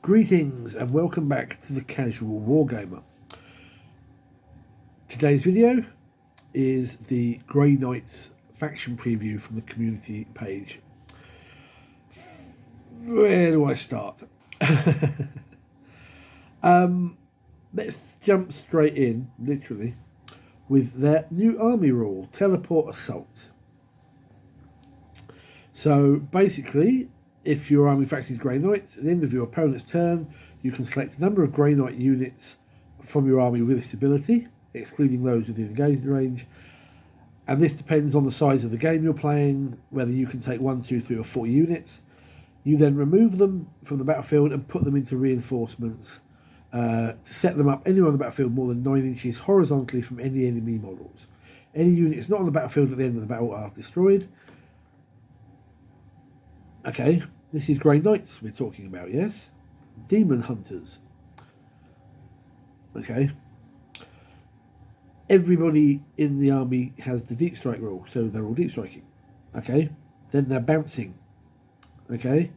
Greetings and welcome back to the Casual Wargamer. Today's video is the Grey Knights faction preview from the community page. Where do I start? Let's jump straight in, literally, with their new army rule, Teleport Assault. So basically, if your army faction is Grey Knights, at the end of your opponent's turn, you can select a number of Grey Knight units from your army with this ability, excluding those within engagement range. And this depends on the size of the game you're playing, whether you can take 1, 2, 3 or 4 units. You then remove them from the battlefield and put them into reinforcements to set them up anywhere on the battlefield more than 9 inches horizontally from any enemy models. Any units not on the battlefield at the end of the battle are destroyed. Okay, this is Grey Knights we're talking about, yes? Demon Hunters. Okay. Everybody in the army has the deep strike rule, so they're all deep striking. Okay. Then they're bouncing. Okay.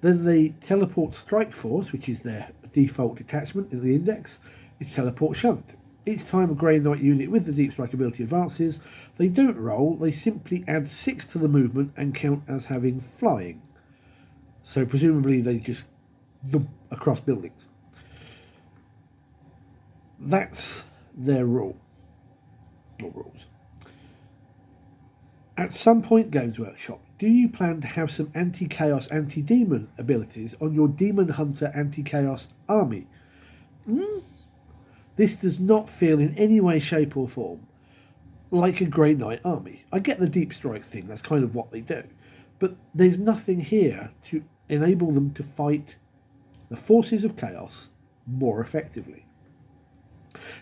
Then the teleport strike force, which is their default detachment in the index, is teleport shunt. Each time a Grey Knight unit with the deep strike ability advances, they don't roll, they simply add 6 to the movement and count as having flying. So presumably they just thump across buildings. That's their rule. Or rules. At some point, Games Workshop, do you plan to have some anti-chaos, anti-demon abilities on your Demon Hunter anti-chaos army? This does not feel in any way, shape or form like a Grey Knight army. I get the deep strike thing, that's kind of what they do. But there's nothing here to enable them to fight the forces of chaos more effectively.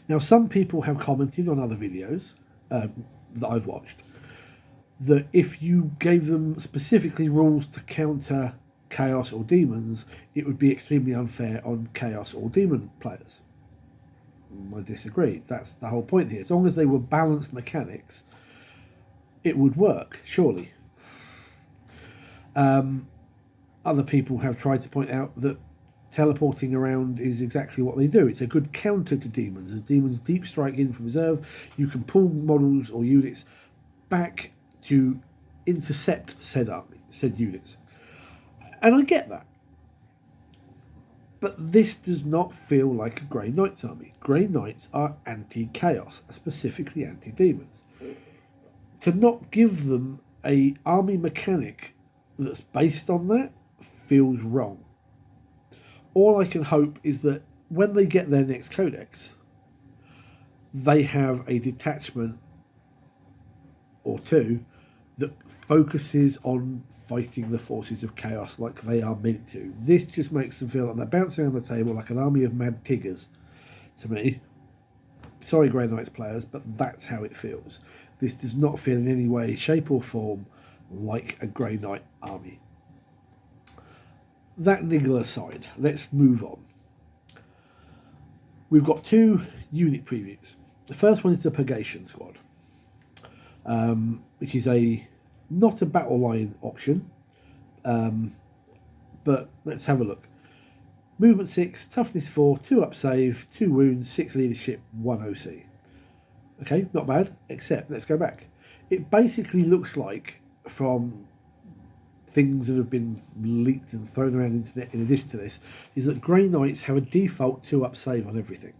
Now, some people have commented on other videos that I've watched that if you gave them specifically rules to counter chaos or demons, it would be extremely unfair on chaos or demon players. I disagree. That's the whole point here. As long as they were balanced mechanics, it would work, surely. Other people have tried to point out that teleporting around is exactly what they do. It's a good counter to demons. As demons deep strike in from reserve, you can pull models or units back to intercept said units. And I get that. But this does not feel like a Grey Knights army. Grey Knights are anti-chaos, specifically anti-demons. To not give them a army mechanic that's based on that feels wrong. All I can hope is that when they get their next codex, they have a detachment or two that focuses on fighting the forces of chaos like they are meant to. This just makes them feel like they're bouncing on the table like an army of mad tigers to me. Sorry, Grey Knights players, but that's how it feels. This does not feel in any way, shape or form like a Grey Knight army. That niggle aside, let's move on. We've got 2 unit previews. The first one is the Purgation Squad, which is not a battle line option, but let's have a look. Movement 6, toughness 4, 2 up save, 2 wounds, 6 leadership, 1 OC. Okay, not bad, except let's go back. It basically looks like, from things that have been leaked and thrown around the internet in addition to this, is that Grey Knights have a default 2 up save on everything.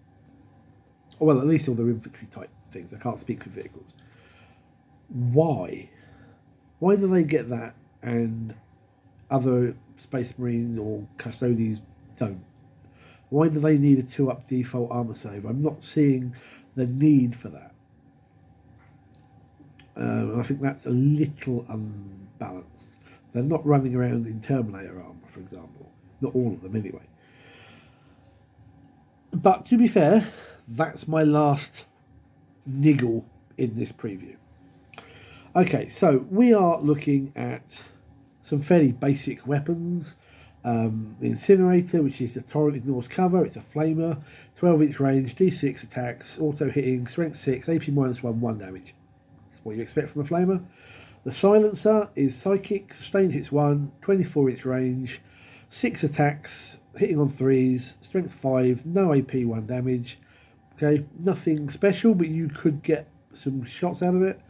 Or well, at least all their infantry type things. I can't speak for vehicles. Why? Why do they get that and other Space Marines or Custodians don't? Why do they need a 2 up default armor save? I'm not seeing the need for that. I think that's a little unbalanced. They're not running around in Terminator armor, for example. Not all of them, anyway. But to be fair, that's my last niggle in this preview. Okay, so we are looking at some fairly basic weapons. The Incinerator, which is a Torrent ignores cover. It's a flamer, 12-inch range, D6 attacks, auto hitting, strength 6, AP -1, 1 damage. That's what you expect from a flamer. The Silencer is psychic, sustained hits 1, 24-inch range, 6 attacks, hitting on 3s, strength 5, no AP, 1 damage. Okay, nothing special, but you could get some shots out of it.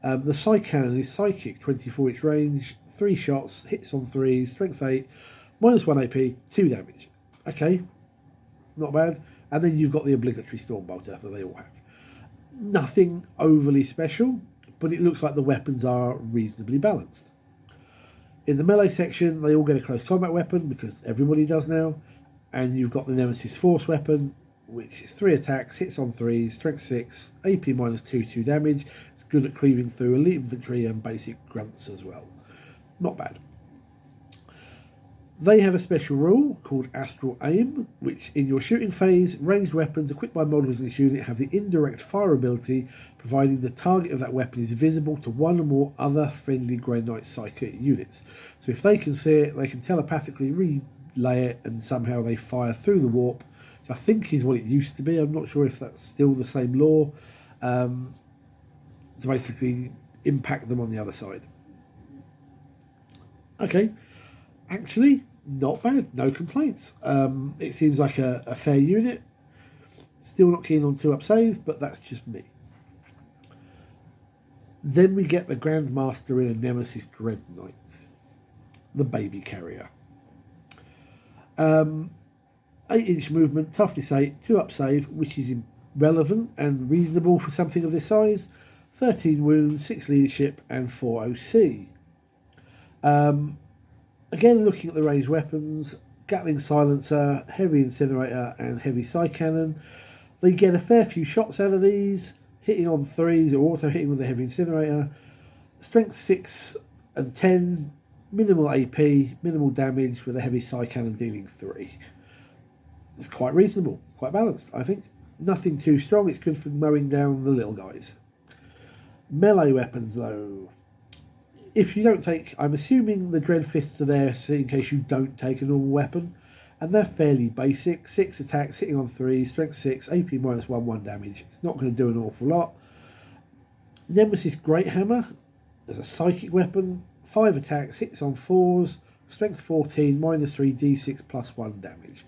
The Psy Cannon is psychic, 24-inch range, 3 shots, hits on 3s, strength 8, minus 1 AP, 2 damage. Okay, not bad. And then you've got the obligatory Storm Bolter that they all have. Nothing overly special, but it looks like the weapons are reasonably balanced. In the melee section, they all get a close combat weapon, because everybody does now. And you've got the Nemesis Force weapon, which is 3 attacks, hits on 3s, strength 6, AP minus 2, 2 damage. It's good at cleaving through elite infantry and basic grunts as well. Not bad. They have a special rule called Astral Aim, which in your shooting phase, ranged weapons equipped by models in this unit have the indirect fire ability, providing the target of that weapon is visible to one or more other friendly Grey Knight Psychic units. So if they can see it, they can telepathically relay it, and somehow they fire through the warp, which I think is what it used to be. I'm not sure if that's still the same law, to basically impact them on the other side. Okay, actually, not bad, no complaints. It seems like a fair unit. Still not keen on 2-up save, but that's just me. Then we get the Grandmaster in a Nemesis Dread Knight, the baby carrier. 8-inch movement, toughness 8, 2-up save, which is relevant and reasonable for something of this size. 13 wounds, 6 leadership, and 4 OC. Again, looking at the ranged weapons, Gatling Silencer, Heavy Incinerator, and Heavy Psy Cannon. They get a fair few shots out of these, hitting on 3s or auto hitting with the Heavy Incinerator. Strength 6 and 10, minimal AP, minimal damage, with a Heavy Psy Cannon dealing 3. It's quite reasonable, quite balanced, I think. Nothing too strong, it's good for mowing down the little guys. Melee weapons, though. If you don't take, I'm assuming the Dread Fists are there so in case you don't take a normal weapon, and they're fairly basic. 6 attacks, hitting on 3, strength 6, AP minus 1, 1 damage. It's not going to do an awful lot. Nemesis Great Hammer is a psychic weapon, 5 attacks, hits on 4s, strength 14, minus 3, d6 plus 1 damage.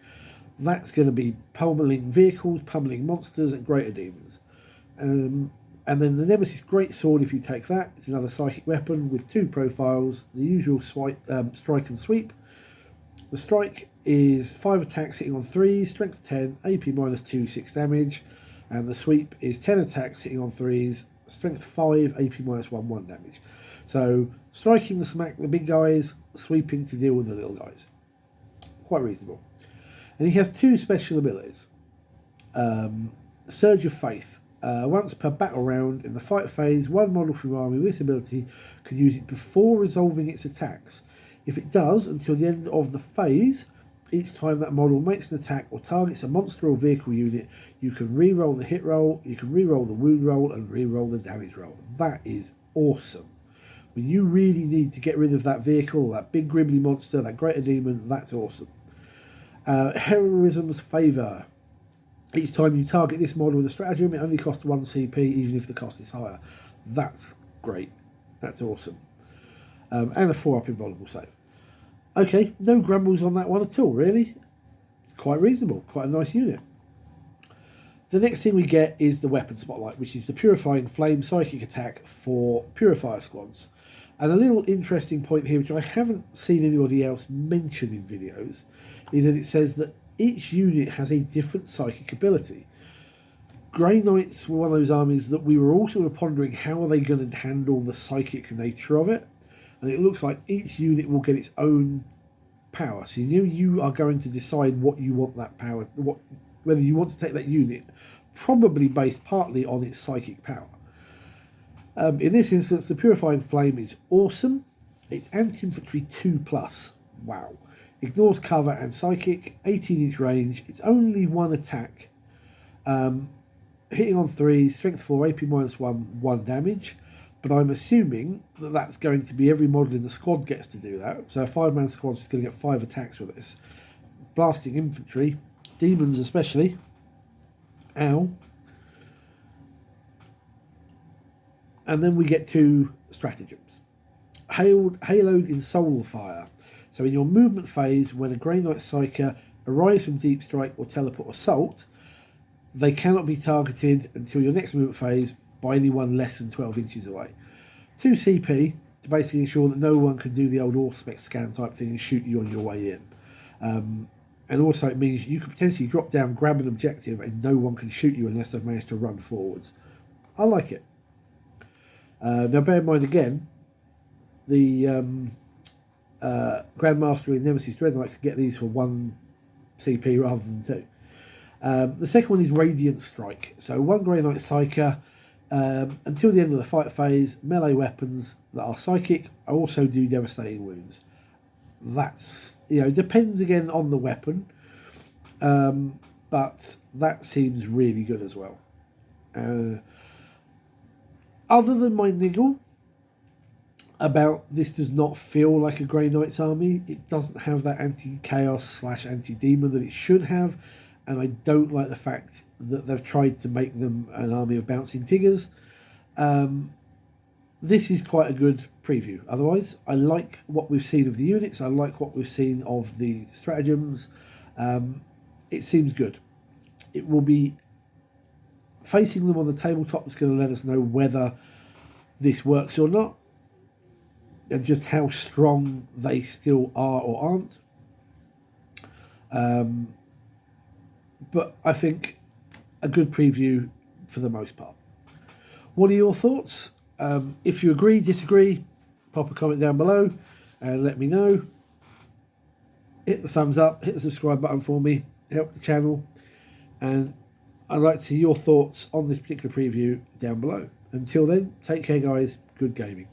That's going to be pummeling vehicles, pummeling monsters, and greater demons. And then the Nemesis Great Sword, if you take that, it's another psychic weapon with 2 profiles, the usual strike and sweep. The strike is 5 attacks hitting on 3s, strength 10, AP minus 2, 6 damage. And the sweep is 10 attacks hitting on 3s, strength 5, AP minus 1, 1 damage. So striking to smack the big guys, sweeping to deal with the little guys. Quite reasonable. And he has 2 special abilities. Surge of Faith. Once per battle round in the fight phase, one model from your army with this ability can use it before resolving its attacks. If it does, until the end of the phase, each time that model makes an attack or targets a monster or vehicle unit, you can re-roll the hit roll, you can re-roll the wound roll, and re-roll the damage roll. That is awesome. When you really need to get rid of that vehicle, that big gribbly monster, that greater demon, that's awesome. Heroism's Favour. Each time you target this model with a stratagem, it only costs 1 CP, even if the cost is higher. That's great. That's awesome. And a 4-up invulnerable save. Okay, no grumbles on that one at all, really. It's quite reasonable. Quite a nice unit. The next thing we get is the Weapon Spotlight, which is the Purifying Flame Psychic Attack for Purifier Squads. And a little interesting point here, which I haven't seen anybody else mention in videos, is that it says that each unit has a different psychic ability. Grey Knights were one of those armies that we were all sort of pondering how are they going to handle the psychic nature of it. And it looks like each unit will get its own power. So you are going to decide what you want that power, whether you want to take that unit, probably based partly on its psychic power. In this instance, the Purifying Flame is awesome. It's anti-infantry 2+. Wow. Ignores cover and psychic, 18-inch range. It's only 1 attack. Hitting on 3, strength 4, AP minus 1, 1 damage. But I'm assuming that that's going to be every model in the squad gets to do that. So a 5-man squad is going to get 5 attacks with this. Blasting infantry, demons especially. Ow. And then we get to stratagems. Haloed in Soul Fire. So in your movement phase, when a Grey Knight Psyker arrives from Deep Strike or Teleport Assault, they cannot be targeted until your next movement phase by anyone less than 12 inches away. 2 CP to basically ensure that no one can do the old Auspex scan type thing and shoot you on your way in. And also it means you could potentially drop down, grab an objective, and no one can shoot you unless they've managed to run forwards. I like it. Now bear in mind again, the Grandmaster in Nemesis Dreadnought could get these for 1 CP rather than 2. The second one is Radiant Strike. So 1 Grey Knight Psyker, until the end of the fight phase, melee weapons that are psychic also do devastating wounds. That's, depends again on the weapon, but that seems really good as well. Other than my niggle about this does not feel like a Grey Knight's army, it doesn't have that anti-chaos / anti-demon that it should have, and I don't like the fact that they've tried to make them an army of bouncing tigers. This is quite a good preview. Otherwise, I like what we've seen of the units. I like what we've seen of the stratagems. It seems good. It will be facing them on the tabletop that's going to let us know whether this works or not, and just how strong they still are or aren't. But I think a good preview for the most part. What are your thoughts? If you agree, disagree, pop a comment down below and let me know. Hit the thumbs up, hit the subscribe button for me, help the channel, and I'd like to see your thoughts on this particular preview down below. Until then, take care guys, good gaming.